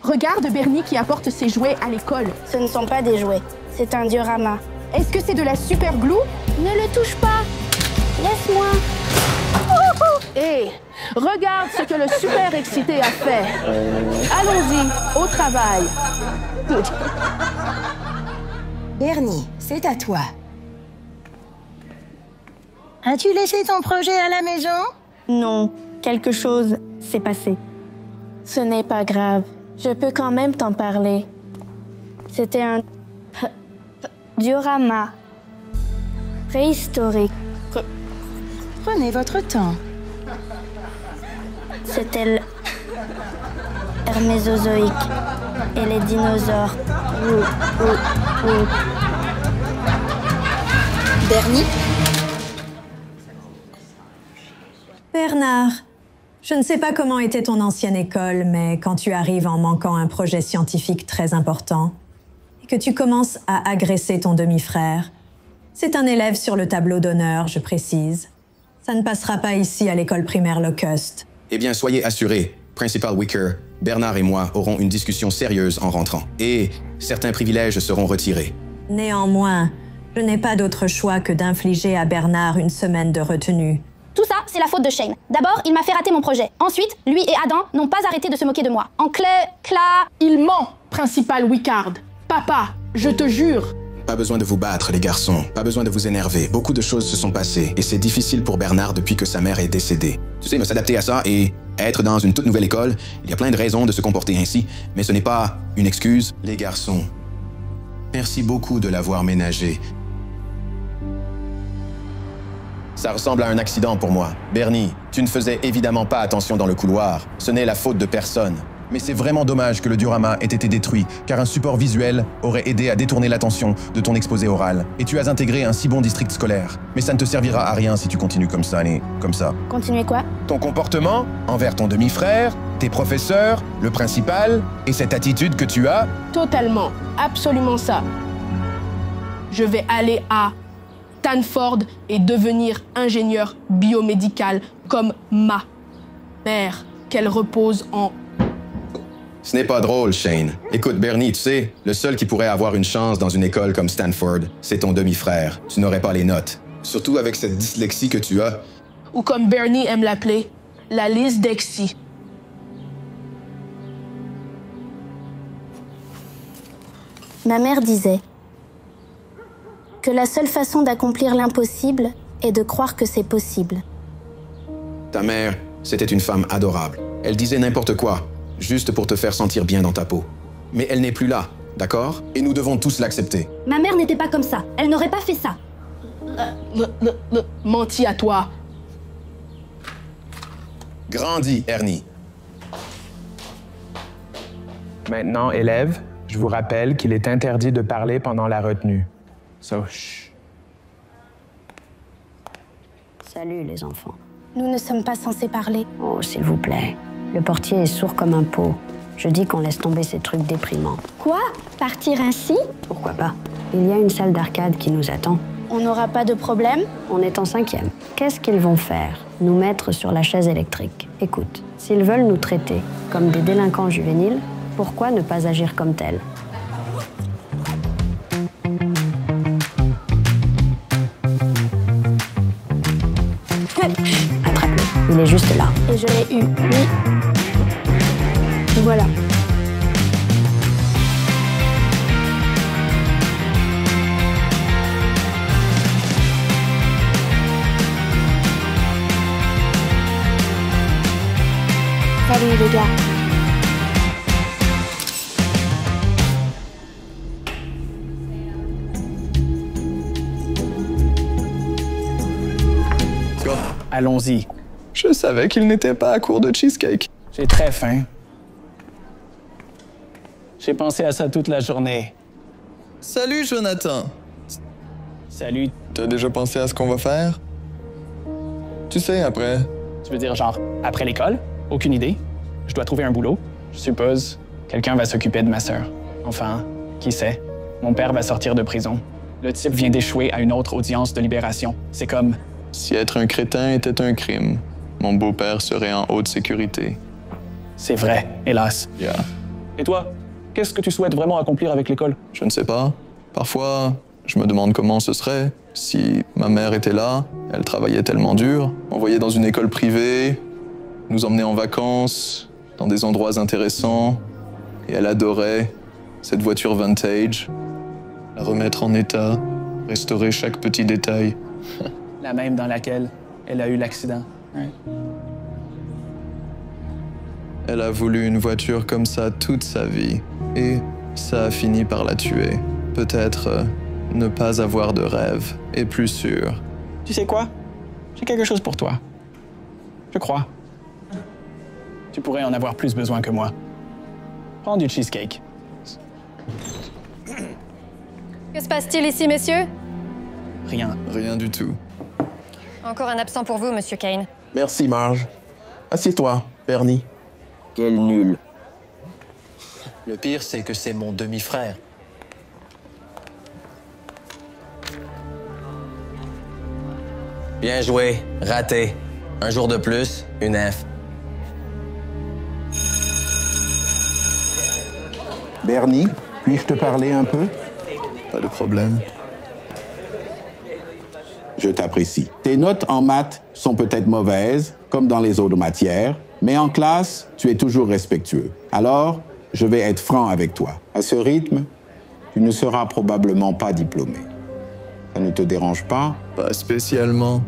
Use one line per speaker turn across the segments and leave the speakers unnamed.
Regarde Bernie qui apporte ses jouets à l'école.
Ce ne sont pas des jouets, c'est un diorama.
Est-ce que c'est de la super glue?
Ne le touche pas. Laisse-moi.
Hé, regarde ce que le super excité a fait. Allons-y, au travail.
Bernie, c'est à toi. As-tu laissé ton projet à la maison?
Non, quelque chose s'est passé. Ce n'est pas grave. Je peux quand même t'en parler. C'était un diorama préhistorique.
Prenez votre temps.
C'était l'Hermésozoïque et les dinosaures.
Bernie?
Bernard, je ne sais pas comment était ton ancienne école, mais quand tu arrives en manquant un projet scientifique très important et que tu commences à agresser ton demi-frère, c'est un élève sur le tableau d'honneur, je précise. Ça ne passera pas ici à l'école primaire Locust.
Eh bien, soyez assurés, Principal Wicker, Bernard et moi aurons une discussion sérieuse en rentrant. Et certains privilèges seront retirés.
Néanmoins, je n'ai pas d'autre choix que d'infliger à Bernard une semaine de retenue.
Tout ça, c'est la faute de Shane. D'abord, il m'a fait rater mon projet. Ensuite, lui et Adam n'ont pas arrêté de se moquer de moi.
Il ment, Principal Wickard. Papa, je te jure.
Pas besoin de vous battre, les garçons. Pas besoin de vous énerver. Beaucoup de choses se sont passées. Et c'est difficile pour Bernard depuis que sa mère est décédée. Tu sais, me s'adapter à ça et être dans une toute nouvelle école, il y a plein de raisons de se comporter ainsi, mais ce n'est pas une excuse. Les garçons, merci beaucoup de l'avoir ménagé. Ça ressemble à un accident pour moi. Bernie, tu ne faisais évidemment pas attention dans le couloir. Ce n'est la faute de personne.
Mais c'est vraiment dommage que le diorama ait été détruit, car un support visuel aurait aidé à détourner l'attention de ton exposé oral. Et tu as intégré un si bon district scolaire. Mais ça ne te servira à rien si tu continues comme ça, comme ça.
Continuez quoi?
Ton comportement envers ton demi-frère, tes professeurs, le principal, et cette attitude que tu as...
Totalement, absolument ça. Je vais aller à Stanford et devenir ingénieur biomédical comme ma mère, qu'elle repose en...
Ce n'est pas drôle, Shane. Écoute, Bernie, tu sais, le seul qui pourrait avoir une chance dans une école comme Stanford, c'est ton demi-frère. Tu n'aurais pas les notes. Surtout avec cette dyslexie que tu as.
Ou comme Bernie aime l'appeler, la lysdexie.
Ma mère disait que la seule façon d'accomplir l'impossible est de croire que c'est possible.
Ta mère, c'était une femme adorable. Elle disait n'importe quoi, juste pour te faire sentir bien dans ta peau. Mais elle n'est plus là, d'accord? Et nous devons tous l'accepter.
Ma mère n'était pas comme ça. Elle n'aurait pas fait ça.
Menti à toi.
Grandis, Ernie.
Maintenant, élèves, je vous rappelle qu'il est interdit de parler pendant la retenue. So, chut.
Salut, les enfants.
Nous ne sommes pas censés parler.
Oh, s'il vous plaît. Le portier est sourd comme un pot. Je dis qu'on laisse tomber ces trucs déprimants.
Quoi? Partir ainsi?
Pourquoi pas? Il y a une salle d'arcade qui nous attend.
On n'aura pas de problème?
On est en 5e. Qu'est-ce qu'ils vont faire? Nous mettre sur la chaise électrique. Écoute, s'ils veulent nous traiter comme des délinquants juvéniles, pourquoi ne pas agir comme tels? Attrape-le. Il est juste là.
Et je l'ai eu, oui. Voilà. Salut les gars.
Allons-y.
Je savais qu'il n'était pas à court de cheesecake.
J'ai très faim. J'ai pensé à ça toute la journée.
Salut, Jonathan.
Salut.
T'as déjà pensé à ce qu'on va faire? Tu sais, après...
Tu veux dire genre après l'école? Aucune idée. Je dois trouver un boulot. Je suppose quelqu'un va s'occuper de ma sœur. Enfin, qui sait? Mon père va sortir de prison. Le type vient d'échouer à une autre audience de libération. C'est comme...
Si être un crétin était un crime, mon beau-père serait en haute sécurité.
C'est vrai, hélas.
Yeah.
Et toi, qu'est-ce que tu souhaites vraiment accomplir avec l'école?
Je ne sais pas. Parfois, je me demande comment ce serait si ma mère était là. Elle travaillait tellement dur. M'envoyait dans une école privée, nous emmenait en vacances, dans des endroits intéressants. Et elle adorait cette voiture vintage. La remettre en état, restaurer chaque petit détail.
La même dans laquelle elle a eu l'accident. Ouais.
Elle a voulu une voiture comme ça toute sa vie. Et ça a fini par la tuer. Peut-être ne pas avoir de rêve est plus sûr.
Tu sais quoi? J'ai quelque chose pour toi. Je crois. Tu pourrais en avoir plus besoin que moi. Prends du cheesecake.
Que se passe-t-il ici, messieurs?
Rien.
Rien du tout.
Encore un absent pour vous, Monsieur Kane.
Merci, Marge. Assieds-toi, Bernie.
Quel nul.
Le pire, c'est que c'est mon demi-frère.
Bien joué. Raté. Un jour de plus, une F.
Bernie, puis-je te parler un peu?
Pas de problème.
Je t'apprécie. Tes notes en maths sont peut-être mauvaises, comme dans les autres matières, mais en classe, tu es toujours respectueux. Alors, je vais être franc avec toi. À ce rythme, tu ne seras probablement pas diplômé. Ça ne te dérange pas?
Pas spécialement.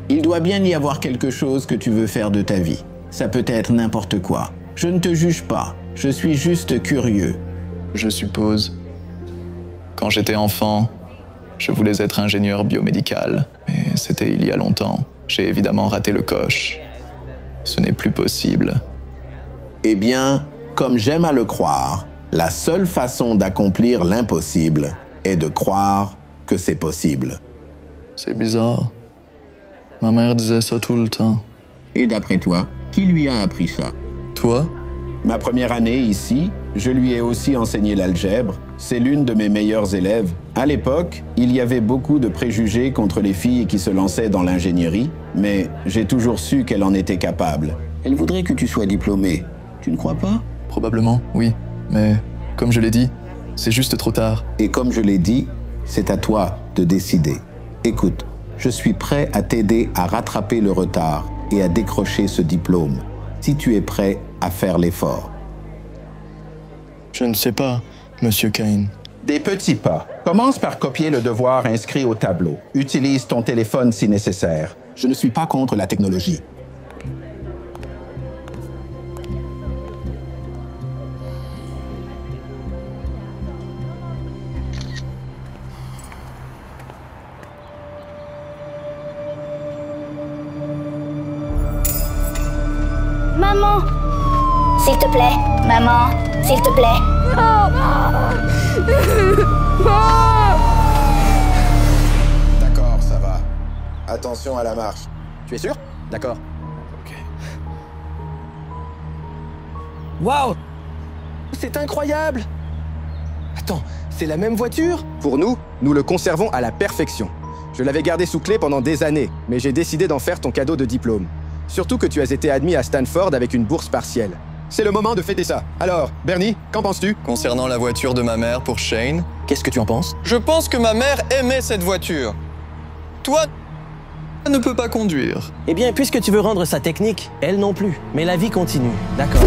Il doit bien y avoir quelque chose que tu veux faire de ta vie. Ça peut être n'importe quoi. Je ne te juge pas. Je suis juste curieux.
Je suppose. Quand j'étais enfant, je voulais être ingénieur biomédical. Mais c'était il y a longtemps. J'ai évidemment raté le coche. Ce n'est plus possible.
Eh bien, comme j'aime à le croire, la seule façon d'accomplir l'impossible est de croire que c'est possible.
C'est bizarre. Ma mère disait ça tout le temps.
Et d'après toi, qui lui a appris ça?
Toi?
Ma première année ici, je lui ai aussi enseigné l'algèbre. C'est l'une de mes meilleures élèves. À l'époque, il y avait beaucoup de préjugés contre les filles qui se lançaient dans l'ingénierie, mais j'ai toujours su qu'elle en était capable. Elle voudrait que tu sois diplômé. Tu ne crois pas?
Probablement, oui. Mais comme je l'ai dit, c'est juste trop tard.
Et comme je l'ai dit, c'est à toi de décider. Écoute, je suis prêt à t'aider à rattraper le retard et à décrocher ce diplôme, si tu es prêt à faire l'effort.
Je ne sais pas, Monsieur Kane.
Des petits pas. Commence par copier le devoir inscrit au tableau. Utilise ton téléphone si nécessaire. Je ne suis pas contre la technologie.
Maman! S'il te plaît, maman, s'il te plaît.
D'accord, ça va. Attention à la marche. Tu es sûr? D'accord. Ok.
Waouh! C'est incroyable! Attends, c'est la même voiture?
Pour nous, nous le conservons à la perfection. Je l'avais gardé sous clé pendant des années, mais j'ai décidé d'en faire ton cadeau de diplôme. Surtout que tu as été admis à Stanford avec une bourse partielle. C'est le moment de fêter ça. Alors, Bernie, qu'en penses-tu?
Concernant la voiture de ma mère pour Shane,
Qu'est-ce que tu en penses?
je pense que ma mère aimait cette voiture. Toi, ne peux pas conduire.
Eh bien, puisque tu veux rendre ça technique, elle non plus. Mais la vie continue, d'accord?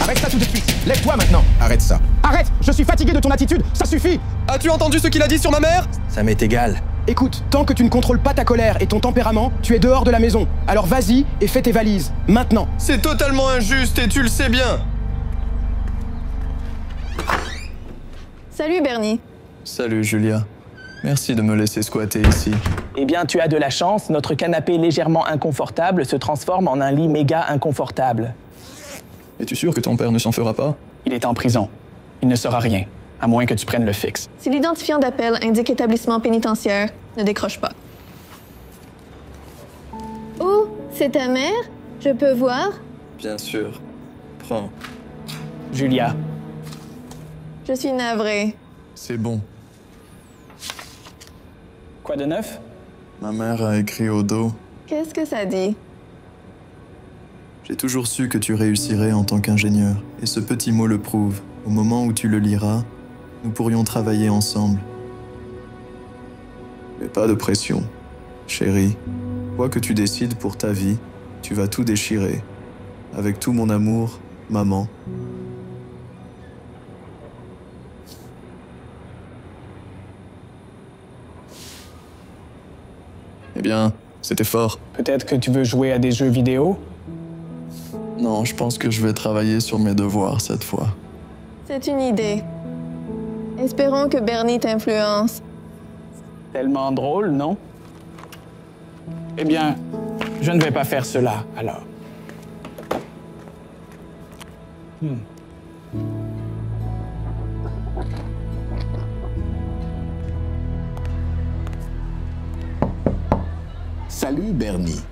Arrête ça tout de suite. Lève-toi maintenant.
Arrête ça.
Arrête! Je suis fatigué de ton attitude. Ça suffit!
As-tu entendu ce qu'il a dit sur ma mère?
Ça m'est égal.
Écoute, tant que tu ne contrôles pas ta colère et ton tempérament, tu es dehors de la maison. Alors vas-y et fais tes valises. Maintenant.
C'est totalement injuste et tu le sais bien.
Salut, Bernie.
Salut, Julia. Merci de me laisser squatter ici.
Eh bien, tu as de la chance, notre canapé légèrement inconfortable se transforme en un lit méga inconfortable.
Es-tu sûr que ton père ne s'en fera pas?
Il est en prison. Il ne saura rien, à moins que tu prennes le fixe.
Si l'identifiant d'appel indique établissement pénitentiaire, ne décroche pas. Oh, c'est ta mère? Je peux voir?
Bien sûr. Prends.
Julia.
Je suis navrée.
C'est bon.
Quoi de neuf?
Ma mère a écrit au dos.
Qu'est-ce que ça dit?
J'ai toujours su que tu réussirais en tant qu'ingénieur, et ce petit mot le prouve. Au moment où tu le liras, nous pourrions travailler ensemble. Mais pas de pression. Chérie, quoi que tu décides pour ta vie, tu vas tout déchirer. Avec tout mon amour, maman.
Eh bien, c'était fort.
Peut-être que tu veux jouer à des jeux vidéo?
Non, je pense que je vais travailler sur mes devoirs cette fois.
C'est une idée. Espérons que Bernie t'influence.
Tellement drôle, non? Eh bien, je ne vais pas faire cela, alors.
Salut, Bernie.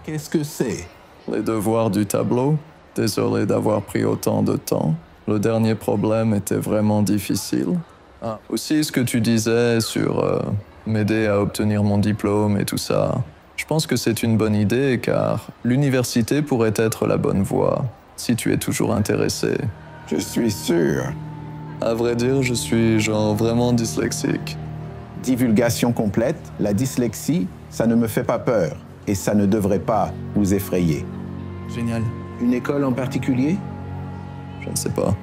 Qu'est-ce que c'est?
Les devoirs du tableau. Désolé d'avoir pris autant de temps. Le dernier problème était vraiment difficile. Ah, aussi ce que tu disais sur m'aider à obtenir mon diplôme et tout ça. Je pense que c'est une bonne idée car l'université pourrait être la bonne voie si tu es toujours intéressé.
Je suis sûr.
À vrai dire, je suis genre vraiment dyslexique.
Divulgation complète, la dyslexie, ça ne me fait pas peur et ça ne devrait pas vous effrayer.
Génial.
Une école en particulier?
Je ne sais pas.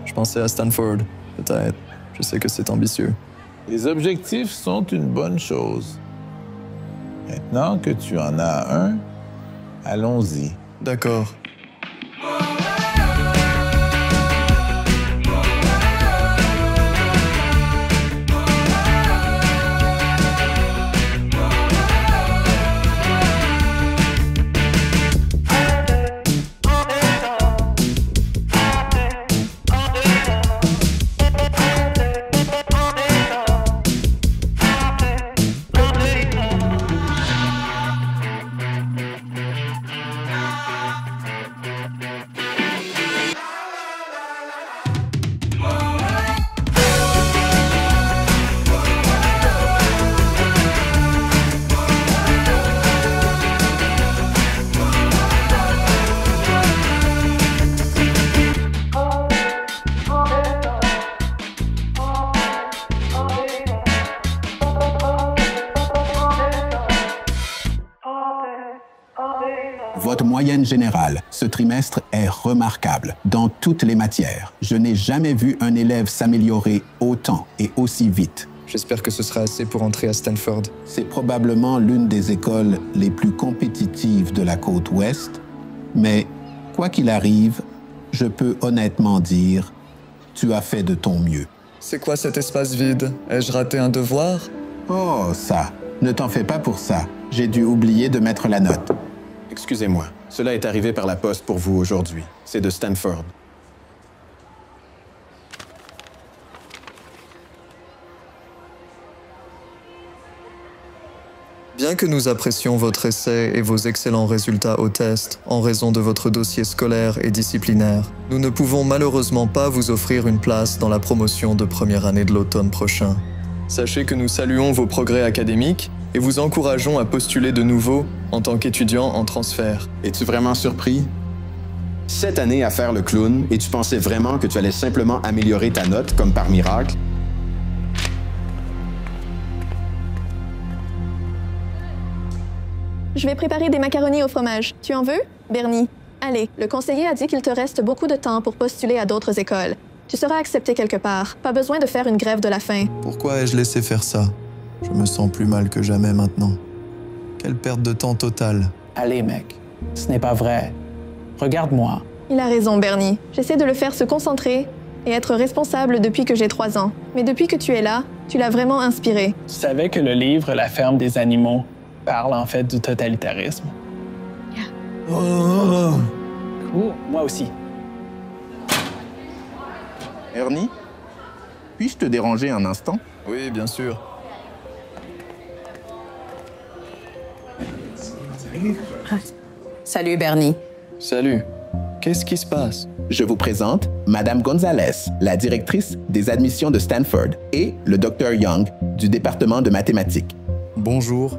Je pensais à Stanford, peut-être. Je sais que c'est ambitieux.
Les objectifs sont une bonne chose. Maintenant que tu en as un, allons-y.
D'accord.
Votre moyenne générale, ce trimestre, est remarquable dans toutes les matières. Je n'ai jamais vu un élève s'améliorer autant et aussi vite.
J'espère que ce sera assez pour entrer à Stanford.
C'est probablement l'une des écoles les plus compétitives de la côte ouest, mais quoi qu'il arrive, je peux honnêtement dire, tu as fait de ton mieux.
C'est quoi cet espace vide? Ai-je raté un devoir?
Oh, ça. Ne t'en fais pas pour ça. J'ai dû oublier de mettre la note.
Excusez-moi, cela est arrivé par la poste pour vous aujourd'hui. C'est de Stanford.
Bien que nous apprécions votre essai et vos excellents résultats au test en raison de votre dossier scolaire et disciplinaire, nous ne pouvons malheureusement pas vous offrir une place dans la promotion de première année de l'automne prochain. Sachez que nous saluons vos progrès académiques et vous encourageons à postuler de nouveau en tant qu'étudiant en transfert.
Es-tu vraiment surpris? 7 années à faire le clown et tu pensais vraiment que tu allais simplement améliorer ta note comme par miracle?
Je vais préparer des macaronis au fromage. Tu en veux, Bernie? Allez, le conseiller a dit qu'il te reste beaucoup de temps pour postuler à d'autres écoles. Tu seras accepté quelque part. Pas besoin de faire une grève de la faim.
Pourquoi ai-je laissé faire ça? Je me sens plus mal que jamais maintenant. Quelle perte de temps totale.
Allez, mec, ce n'est pas vrai. Regarde-moi.
Il a raison, Bernie. J'essaie de le faire se concentrer et être responsable depuis que j'ai 3 ans. Mais depuis que tu es là, tu l'as vraiment inspiré.
Tu savais que le livre La ferme des animaux parle en fait du totalitarisme?
Yeah.
Oh. Cool. Moi aussi.
Ernie, puis-je te déranger un instant?
Oui, bien sûr.
Salut, Bernie.
Salut. Qu'est-ce qui se passe?
Je vous présente Madame Gonzalez, la directrice des admissions de Stanford, et le Dr Young du département de mathématiques.
Bonjour.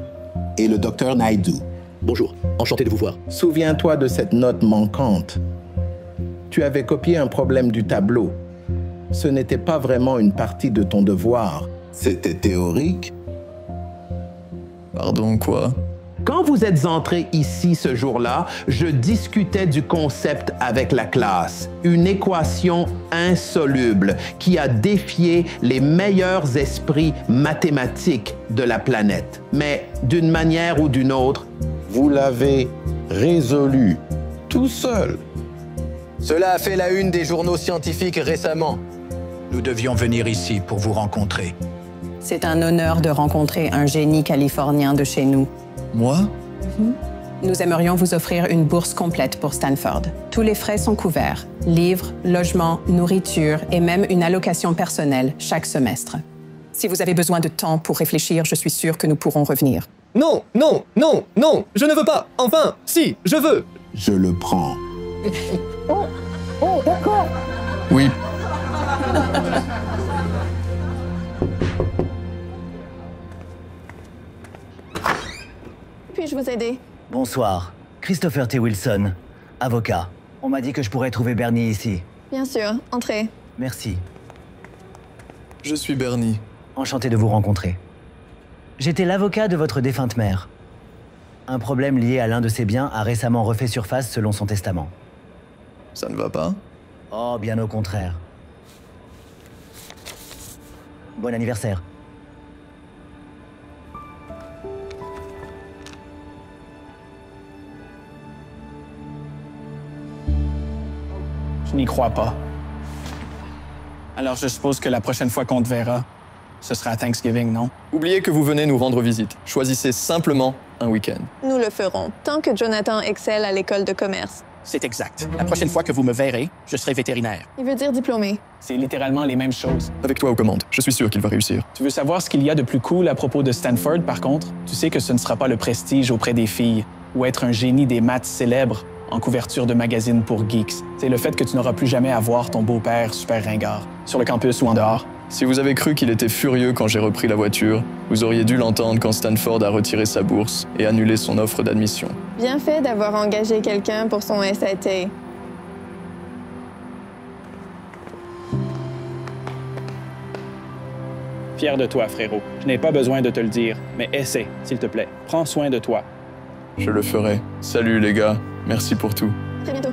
Et le Dr Naidoo,
bonjour. Enchanté de vous voir.
Souviens-toi de cette note manquante. Tu avais copié un problème du tableau. Ce n'était pas vraiment une partie de ton devoir. C'était théorique.
Pardon, quoi?
Quand vous êtes entrés ici ce jour-là, je discutais du concept avec la classe. Une équation insoluble qui a défié les meilleurs esprits mathématiques de la planète. Mais d'une manière ou d'une autre, vous l'avez résolue tout seul.
Cela a fait la une des journaux scientifiques récemment.
Nous devions venir ici pour vous rencontrer.
C'est un honneur de rencontrer un génie californien de chez nous.
Moi?
Nous aimerions vous offrir une bourse complète pour Stanford. Tous les frais sont couverts. Livres, logements, nourriture et même une allocation personnelle chaque semestre. Si vous avez besoin de temps pour réfléchir, je suis sûre que nous pourrons revenir.
Non, non, non, non, je ne veux pas. Enfin, si, je veux.
Je le prends.
Oh, d'accord.
Oui.
Puis-je vous aider?
Bonsoir. Christopher T. Wilson, avocat. On m'a dit que je pourrais trouver Bernie ici.
Bien sûr, entrez.
Merci.
Je suis Bernie.
Enchanté de vous rencontrer. J'étais l'avocat de votre défunte mère. Un problème lié à l'un de ses biens a récemment refait surface selon son testament.
Ça ne va pas?
Oh, bien au contraire. Bon anniversaire.
Je n'y crois pas. Alors je suppose que la prochaine fois qu'on te verra, ce sera à Thanksgiving, non?
Oubliez que vous venez nous rendre visite. Choisissez simplement un week-end.
Nous le ferons, tant que Jonathan excelle à l'école de commerce.
C'est exact. La prochaine fois que vous me verrez, je serai vétérinaire.
Il veut dire diplômé.
C'est littéralement les mêmes choses.
Avec toi aux commandes, je suis sûr qu'il va réussir.
Tu veux savoir ce qu'il y a de plus cool à propos de Stanford, par contre? Tu sais que ce ne sera pas le prestige auprès des filles ou être un génie des maths célèbre en couverture de magazine pour geeks. C'est le fait que tu n'auras plus jamais à voir ton beau-père super ringard, sur le campus ou en dehors.
Si vous avez cru qu'il était furieux quand j'ai repris la voiture, vous auriez dû l'entendre quand Stanford a retiré sa bourse et annulé son offre d'admission.
Bien fait d'avoir engagé quelqu'un pour son SAT.
Fier de toi, frérot. Je n'ai pas besoin de te le dire, mais essaie, s'il te plaît. Prends soin de toi.
Je le ferai. Salut les gars, merci pour tout.
Très bientôt.